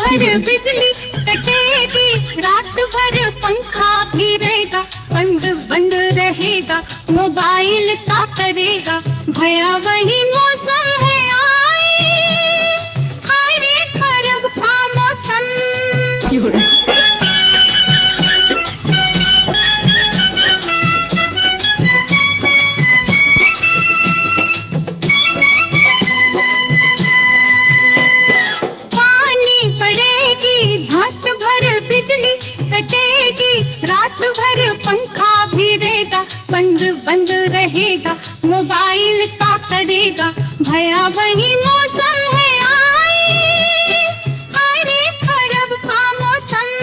भर बिजली कटेगी, रात भर पंखा भी रहेगा, बंद बंद रहेगा, मोबाइल का करेगा, भयावही मौसम है आए, हाय रे खराब का मौसम। कटेगी, रात भर पंखा भी रहेगा, बंद बंद रहेगा, मोबाइल का करेगा, भयावही मौसम है आए, हाय रे खराब का मौसम।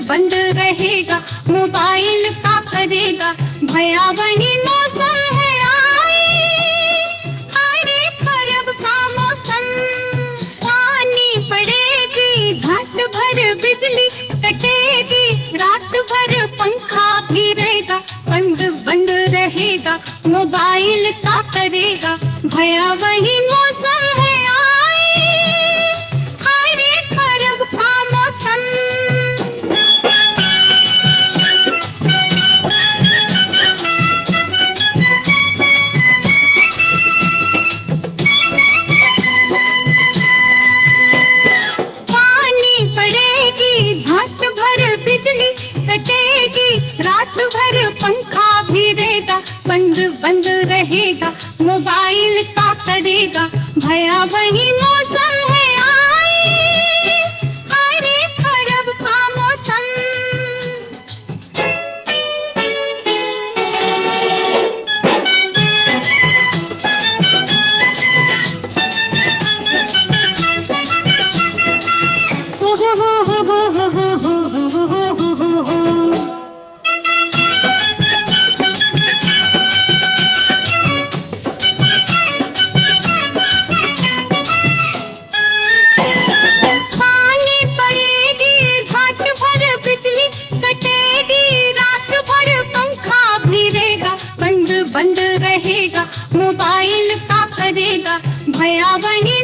बंद रहेगा, मोबाइल का करेगा, भयावही मौसम है आए, हाय रे खराब का मौसम। पानी पड़ेगी, झट भर बिजली कटेगी, रात भर पंखा भी रहेगा, बंद बंद रहेगा, मोबाइल का करेगा, भयावही मौसम है आए, हाय रे खराब का मौसम। कटेगी, रात भर पंखा भी रहेगा, बंद बंद रहेगा, मोबाइल का करेगा, भयावही मौसम है आए, हाय रे खराब का मौसम। बंद रहेगा, मोबाइल का करेगा, भयावही